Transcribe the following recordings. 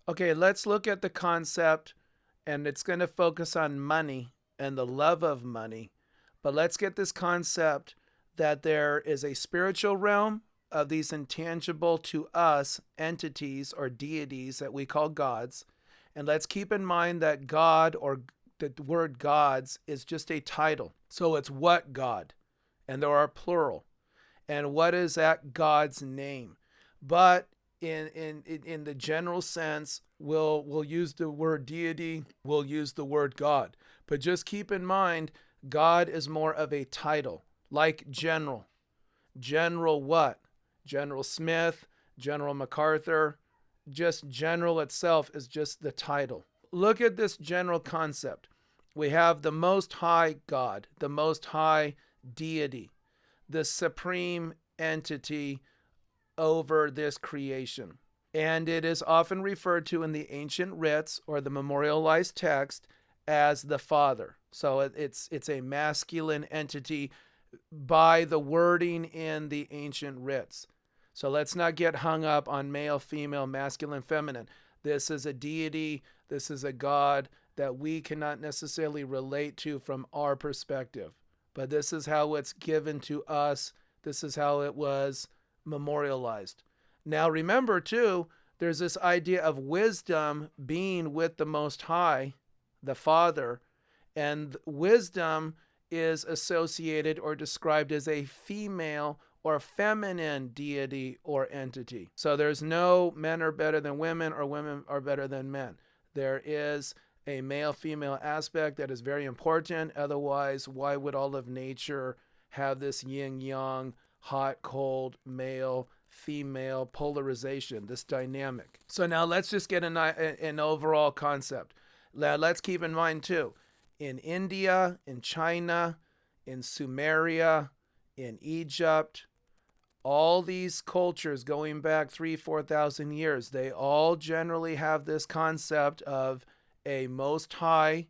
Okay, let's look at the concept, and it's going to focus on money and the love of money. But let's get this concept that there is a spiritual realm of these intangible to us entities or deities that we call gods. And let's keep in mind that God, or the word gods, is just a title. So it's what God, and there are plural. And what is that God's name? But in the general sense, we'll use the word deity, we'll use the word God. But just keep in mind, God is more of a title, like general. General what? General Smith, General MacArthur. Just general itself is just the title. Look at this general concept. We have the Most High God, the Most High deity, the supreme entity over this creation. And it is often referred to in the ancient writs or the memorialized text as the Father. So it's a masculine entity by the wording in the ancient writs. So let's not get hung up on male, female, masculine, feminine. This is a deity, this is a God that we cannot necessarily relate to from our perspective. But this is how it's given to us. This is how it was memorialized. Now remember too, there's this idea of wisdom being with the Most High, the Father, and wisdom is associated or described as a female or feminine deity or entity. So there's no men are better than women or women are better than men. There is a male female aspect that is very important. Otherwise, why would all of nature have this yin yang, hot, cold, male, female polarization, this dynamic? So now let's just get an overall concept. Let's keep in mind too, in India, in China, in Sumeria, in Egypt, all these cultures going back 4,000 years, they all generally have this concept of a most high,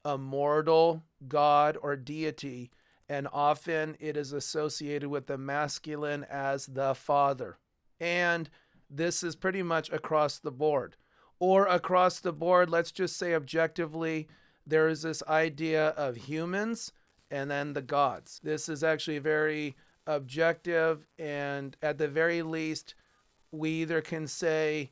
immortal God or deity, and often it is associated with the masculine as the Father. And this is pretty much across the board. Or across the board, let's just say objectively, there is this idea of humans and then the gods. This is actually very objective, and at the very least, we either can say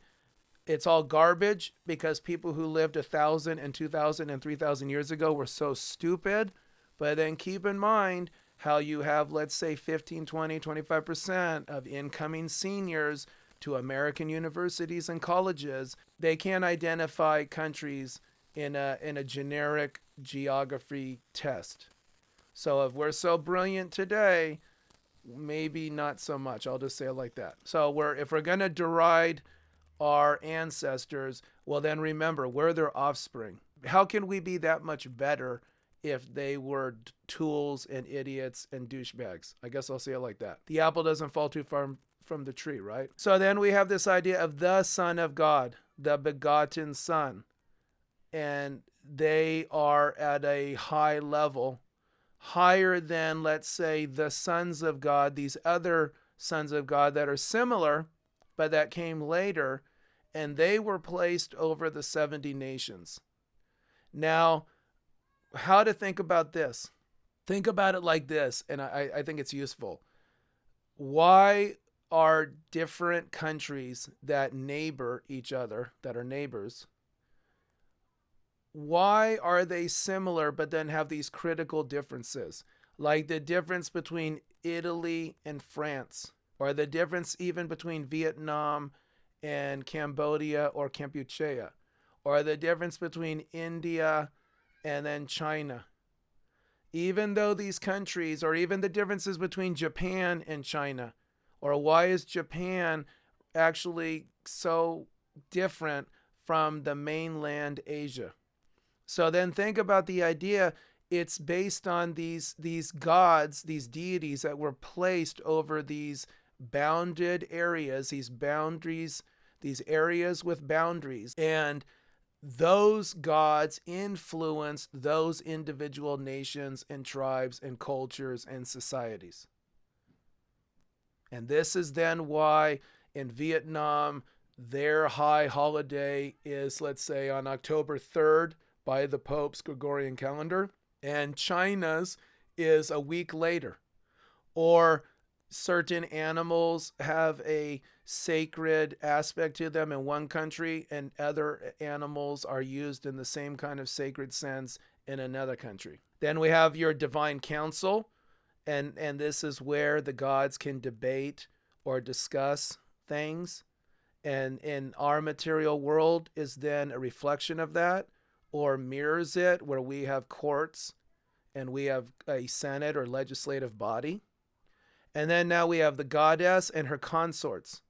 it's all garbage because people who lived 1,000 and 2,000 and 3,000 years ago were so stupid. But then keep in mind how you have, let's say, 15, 20, 25% of incoming seniors to American universities and colleges. They can't identify countries in a generic geography test. So if we're so brilliant today, maybe not so much. I'll just say it like that. So if we're going to deride our ancestors, well, then remember, we're their offspring. How can we be that much better if they were tools and idiots and douchebags? I guess I'll say it like that. The apple doesn't fall too far from the tree, right? So then we have this idea of the Son of God, the begotten Son. And they are at a high level, higher than, let's say, the sons of God, these other sons of God that are similar, but that came later, and they were placed over the 70 nations. Now, how to think about this? Think about it like this, and I think it's useful. Why are different countries that neighbor each other, that are neighbors, why are they similar but then have these critical differences? Like the difference between Italy and France, or the difference even between Vietnam and Cambodia or Kampuchea, or the difference between India and then China. Even though these countries, or even the differences between Japan and China, or why is Japan actually so different from the mainland Asia? So then think about the idea. It's based on these gods, these deities that were placed over these bounded areas, these boundaries, these areas with boundaries. And those gods influenced those individual nations and tribes and cultures and societies. And this is then why in Vietnam, Their high holiday is, let's say, on October 3rd by the Pope's Gregorian calendar, and China's is a week later. Or certain animals have a sacred aspect to them in one country, and other animals are used in the same kind of sacred sense in another country. Then we have your divine council, and this is where the gods can debate or discuss things. And in our material world is then a reflection of that or mirrors it, where we have courts and we have a senate or legislative body. And then now we have the goddess and her consorts.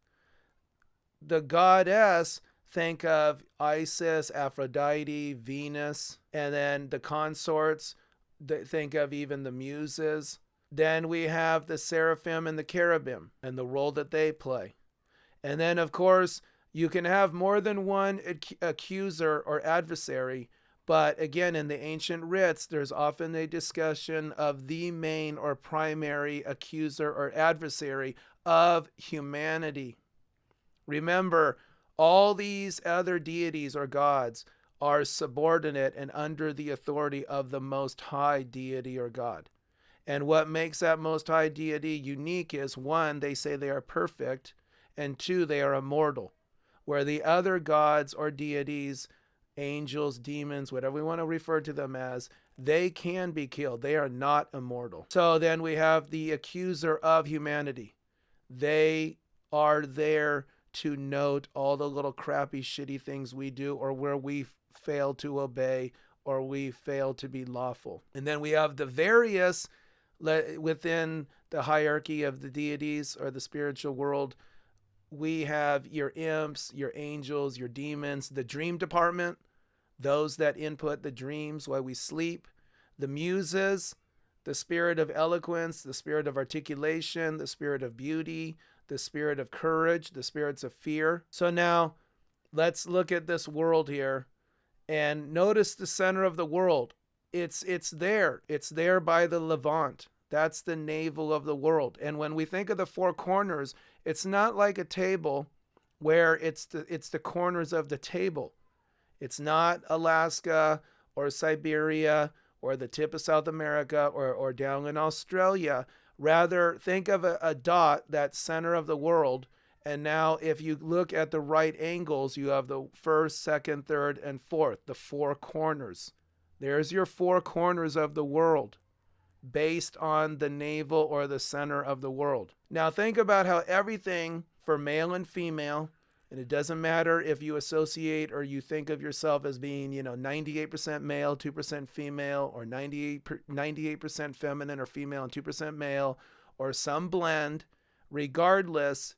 The goddess, think of Isis, Aphrodite, Venus, and then the consorts, think of even the muses. Then we have the seraphim and the cherubim and the role that they play. And then, of course, you can have more than one accuser or adversary. But again, in the ancient writs, there's often a discussion of the main or primary accuser or adversary of humanity. Remember, all these other deities or gods are subordinate and under the authority of the Most High deity or God. And what makes that Most High deity unique is, one, they say they are perfect, and two, they are immortal. Where the other gods or deities, angels, demons, whatever we want to refer to them as, they can be killed. They are not immortal. So then we have the accuser of humanity. They are there to note all the little crappy, shitty things we do, or where we fail to obey, or we fail to be lawful. And then we have the various, within the hierarchy of the deities or the spiritual world, we have your imps, your angels, your demons, the dream department, those that input the dreams while we sleep, the muses, the spirit of eloquence, the spirit of articulation, the spirit of beauty, the spirit of courage, the spirits of fear. So now let's look at this world here and notice the center of the world. It's there. It's there by the Levant. That's the navel of the world. And when we think of the four corners, it's not like a table where it's the corners of the table. It's not Alaska or Siberia or the tip of South America or down in Australia. Rather, think of a dot, that center of the world. And now if you look at the right angles, you have the first, second, third, and fourth, the four corners. There's your four corners of the world, based on the navel or the center of the world. Now think about how everything for male and female, and it doesn't matter if you associate or you think of yourself as being, 98% male, 2% female, or 98% feminine or female and 2% male, or some blend, regardless,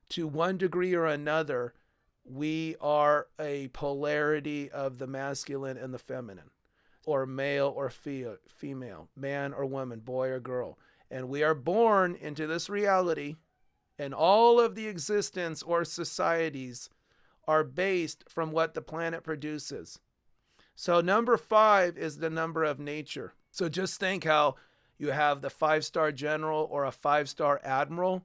to one degree or another, we are a polarity of the masculine and the feminine, or male or female, man or woman, boy or girl. And we are born into this reality, and all of the existence or societies are based from what the planet produces. So number 5 is the number of nature. So just think how you have the 5-star general or a 5-star admiral,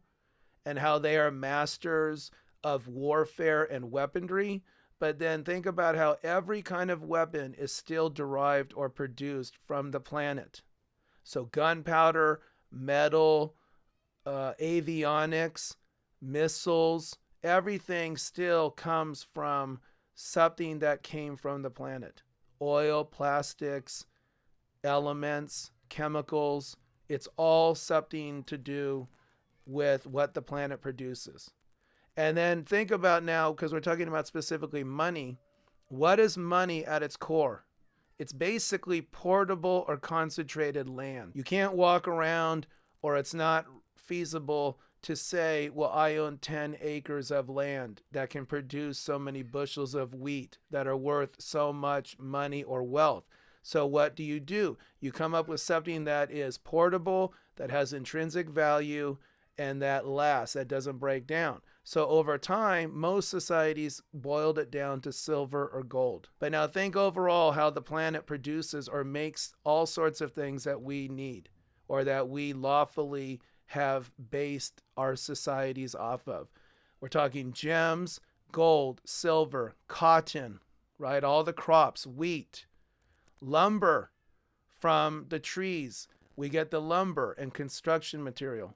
and how they are masters of warfare and weaponry. But then think about how every kind of weapon is still derived or produced from the planet. So gunpowder, metal, avionics, missiles, everything still comes from something that came from the planet. Oil, plastics, elements, chemicals, it's all something to do with what the planet produces. And then think about now, because we're talking about specifically money, what is money at its core? It's basically portable or concentrated land. You can't walk around, or it's not feasible to say, well, I own 10 acres of land that can produce so many bushels of wheat that are worth so much money or wealth. So what do? You come up with something that is portable, that has intrinsic value, and that lasts, that doesn't break down. So over time, most societies boiled it down to silver or gold. But now think overall how the planet produces or makes all sorts of things that we need, or that we lawfully have based our societies off of. We're talking gems, gold, silver, cotton, right? All the crops, wheat, lumber from the trees. We get the lumber and construction material.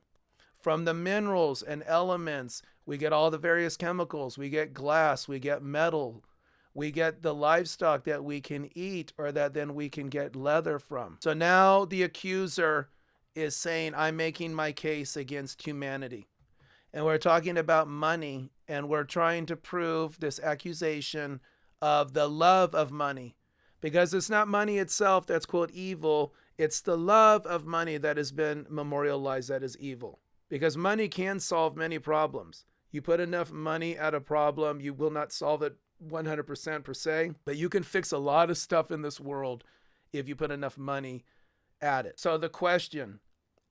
From the minerals and elements, we get all the various chemicals. We get glass, we get metal, we get the livestock that we can eat or that then we can get leather from. So now the accuser is saying, I'm making my case against humanity. And we're talking about money, and we're trying to prove this accusation of the love of money. Because it's not money itself that's, quote, evil. It's the love of money that has been memorialized that is evil. Because money can solve many problems. You put enough money at a problem, you will not solve it 100% per se, but you can fix a lot of stuff in this world if you put enough money at it. So the question,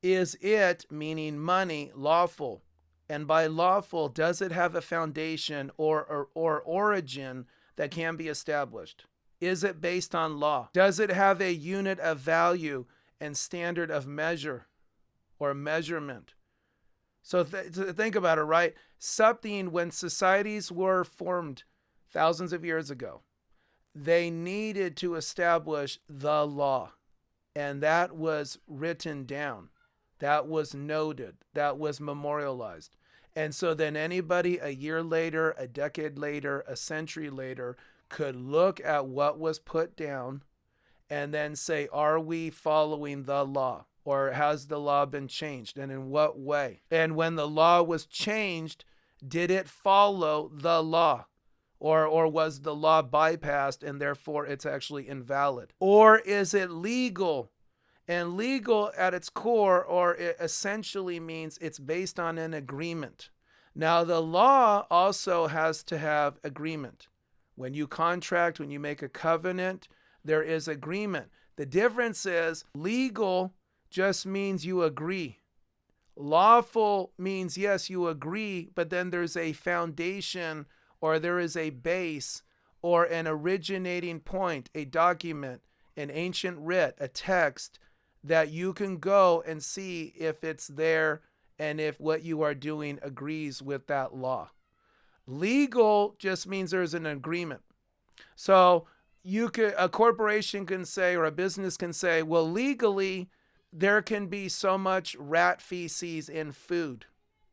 is it, meaning money, lawful? And by lawful, does it have a foundation or origin that can be established? Is it based on law? Does it have a unit of value and standard of measure or measurement? So think about it, right? Something, when societies were formed thousands of years ago, they needed to establish the law. And that was written down. That was noted. That was memorialized. And so then anybody a year later, a decade later, a century later could look at what was put down and then say, are we following the law? Or has the law been changed? And in what way? And when the law was changed, did it follow the law? Or was the law bypassed and therefore it's actually invalid? Or is it legal? And legal at its core, or it essentially means it's based on an agreement. Now, the law also has to have agreement. When you contract, when you make a covenant, there is agreement. The difference is legal just means you agree. Lawful means, yes, you agree, but then there's a foundation or there is a base or an originating point, a document, an ancient writ, a text that you can go and see if it's there and if what you are doing agrees with that law. Legal just means there's an agreement. So a corporation can say, or a business can say, well, legally, there can be so much rat feces in food.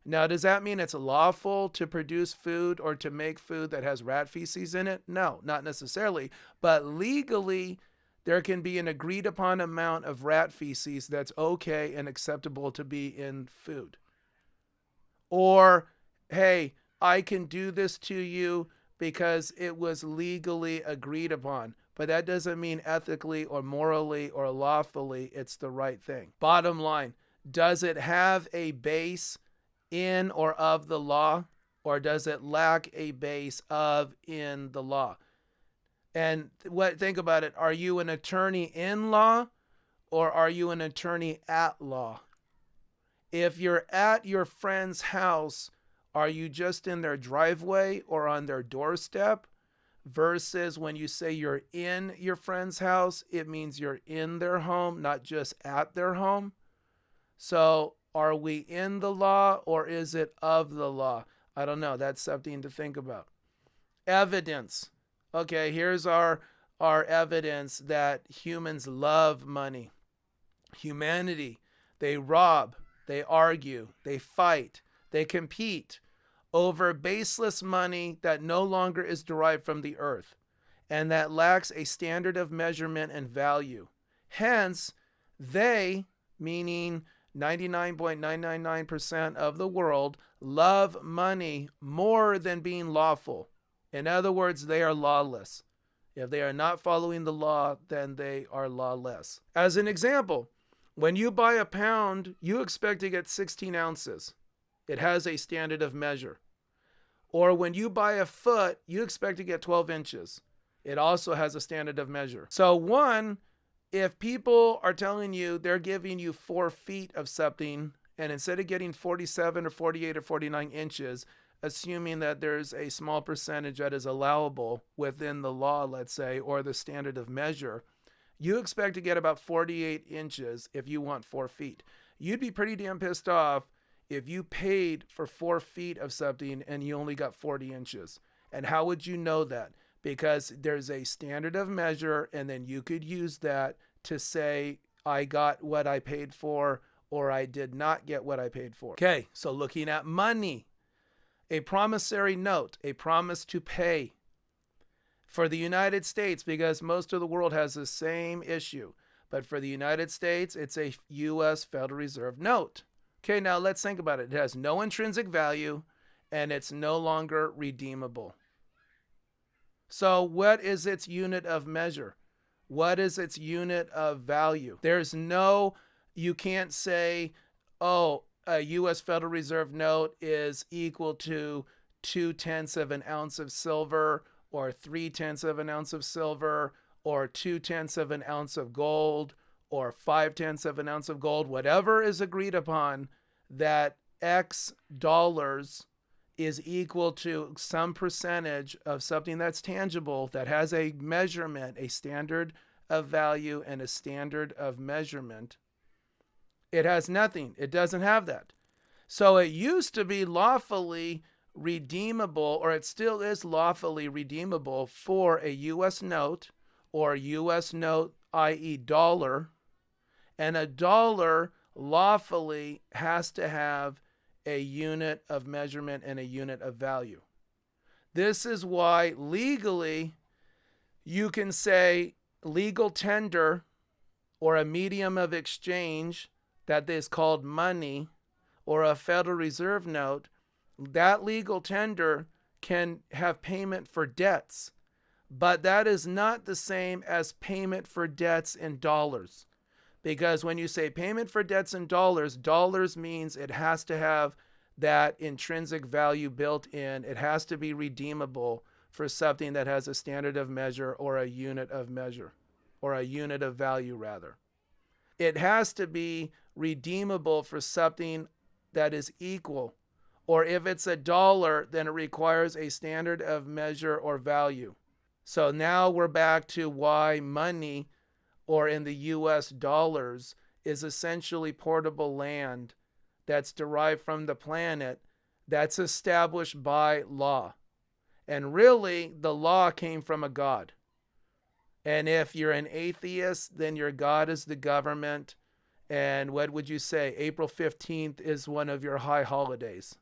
Now, does that mean it's lawful to produce food or to make food that has rat feces in it? No, not necessarily. But legally, there can be an agreed upon amount of rat feces that's okay and acceptable to be in food. Or, hey, I can do this to you because it was legally agreed upon. But that doesn't mean ethically or morally or lawfully it's the right thing. Bottom line, does it have a base in or of the law? Or does it lack a base of in the law? And think about it. Are you an attorney in law or are you an attorney at law? If you're at your friend's house, are you just in their driveway or on their doorstep? Versus when you say you're in your friend's house, it means you're in their home, not just at their home. So are we in the law or is it of the law? I don't know. That's something to think about. Evidence. Okay, here's our evidence that humans love money. Humanity, they rob, they argue, they fight, they compete over baseless money that no longer is derived from the earth and that lacks a standard of measurement and value. Hence, they, meaning 99.999% of the world, love money more than being lawful. In other words, they are lawless. If they are not following the law, then they are lawless. As an example, when you buy a pound, you expect to get 16 ounces. It has a standard of measure. Or when you buy a foot, you expect to get 12 inches. It also has a standard of measure. So one, if people are telling you they're giving you 4 feet of something, and instead of getting 47 or 48 or 49 inches, assuming that there's a small percentage that is allowable within the law, let's say, or the standard of measure, you expect to get about 48 inches if you want 4 feet. You'd be pretty damn pissed off if you paid for 4 feet of something and you only got 40 inches. And how would you know that? Because there's a standard of measure, and then you could use that to say, I got what I paid for, or I did not get what I paid for. Okay, so looking at money, a promissory note, a promise to pay. For the United States, because most of the world has the same issue, but for the United States, it's a U.S. Federal Reserve note. Okay, now let's think about it. It has no intrinsic value, and it's no longer redeemable. So what is its unit of measure? What is its unit of value? You can't say, oh, a U.S. Federal Reserve note is equal to 2/10 of an ounce of silver, or 3/10 of an ounce of silver, or 2/10 of an ounce of gold, or 5/10 of an ounce of gold. Whatever is agreed upon, that X dollars is equal to some percentage of something that's tangible, that has a measurement, a standard of value and a standard of measurement. It has nothing. It doesn't have that. So it used to be lawfully redeemable, or it still is lawfully redeemable for a U.S. note, or U.S. note, i.e. dollar. And a dollar lawfully has to have a unit of measurement and a unit of value. This is why legally you can say legal tender, or a medium of exchange that is called money, or a Federal Reserve note. That legal tender can have payment for debts, but that is not the same as payment for debts in dollars. Because when you say payment for debts in dollars, dollars means it has to have that intrinsic value built in. It has to be redeemable for something that has a standard of measure, or a unit of measure, or a unit of value rather. It has to be redeemable for something that is equal. Or if it's a dollar, then it requires a standard of measure or value. So now we're back to why money, or in the U.S. dollars, is essentially portable land that's derived from the planet, that's established by law. And really, the law came from a God. And if you're an atheist, then your God is the government. And what would you say? April 15th is one of your high holidays.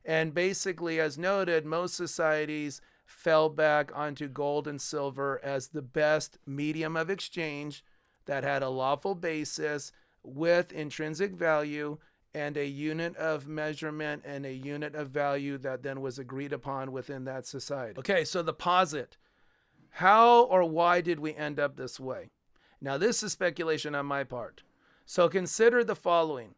And basically, as noted, most societies fell back onto gold and silver as the best medium of exchange that had a lawful basis with intrinsic value and a unit of measurement and a unit of value that then was agreed upon within that society. Okay, so the posit. How or why did we end up this way? Now, this is speculation on my part. So consider the following.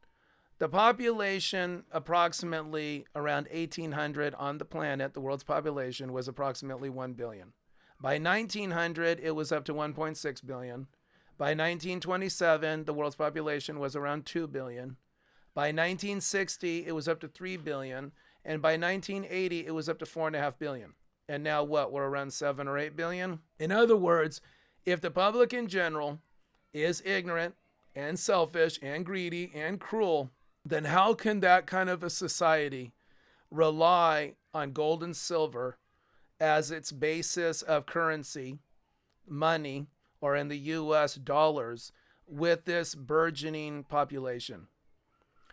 The population approximately around 1800 on the planet, the world's population was approximately 1 billion. By 1900, it was up to 1.6 billion. By 1927, the world's population was around 2 billion. By 1960, it was up to 3 billion. And by 1980, it was up to 4.5 billion. And now what? We're around 7 or 8 billion? In other words, if the public in general is ignorant and selfish and greedy and cruel, then how can that kind of a society rely on gold and silver as its basis of currency, money, or in the U.S. dollars, with this burgeoning population?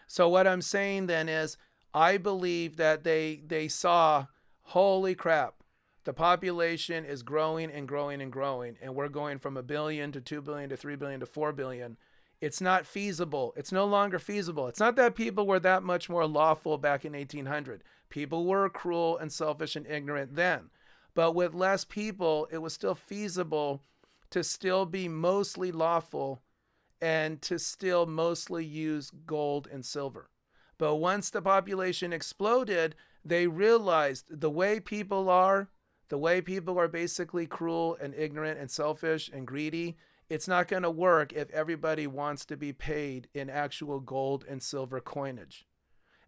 So what I'm saying then is, I believe that they saw, holy crap, the population is growing and growing and growing, and we're going from 1 billion to 2 billion to 3 billion to 4 billion. It's not feasible. It's no longer feasible. It's not that people were that much more lawful back in 1800. People were cruel and selfish and ignorant then. But with less people, it was still feasible to still be mostly lawful and to still mostly use gold and silver. But once the population exploded, they realized the way people are basically cruel and ignorant and selfish and greedy. It's not going to work if everybody wants to be paid in actual gold and silver coinage.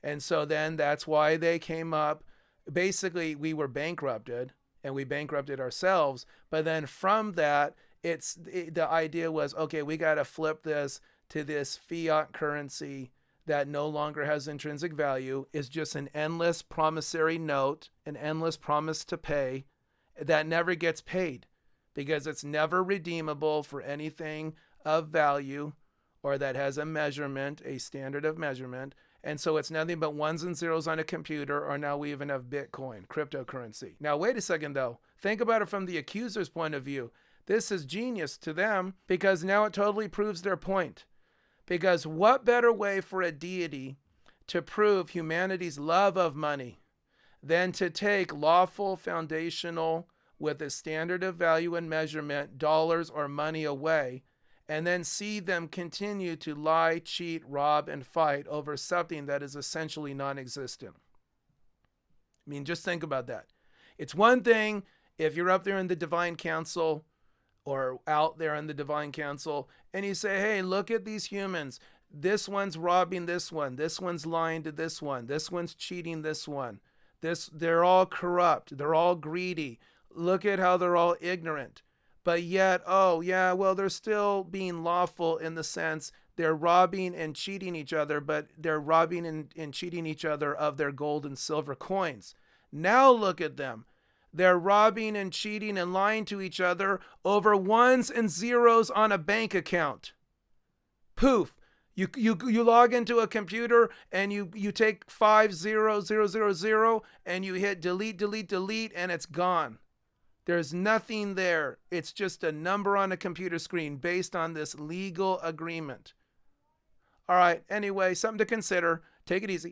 And so then that's why they came up. Basically, we were bankrupted, and we bankrupted ourselves. But then from that, the idea was, okay, we got to flip this to this fiat currency that no longer has intrinsic value is just an endless promissory note, an endless promise to pay that never gets paid because it's never redeemable for anything of value or that has a measurement, a standard of measurement. And so it's nothing but ones and zeros on a computer, or now we even have Bitcoin, cryptocurrency. Now, wait a second, though. Think about it from the accuser's point of view. This is genius to them because now it totally proves their point. Because what better way for a deity to prove humanity's love of money than to take lawful, foundational, with a standard of value and measurement, dollars or money away, and then see them continue to lie, cheat, rob, and fight over something that is essentially non-existent. I mean, just think about that. It's one thing if you're up there in the divine council or out there in the divine council and you say, hey, look at these humans. This one's robbing this one's lying to this one's cheating this one. They're all corrupt, they're all greedy. Look at how they're all ignorant. But yet, oh yeah, well, they're still being lawful in the sense they're robbing and cheating each other, but they're robbing and cheating each other of their gold and silver coins. Now look at them. They're robbing and cheating and lying to each other over ones and zeros on a bank account. Poof. You log into a computer and you take 50000 and you hit delete, and it's gone. There's nothing there. It's just a number on a computer screen based on this legal agreement. All right, anyway, something to consider. Take it easy.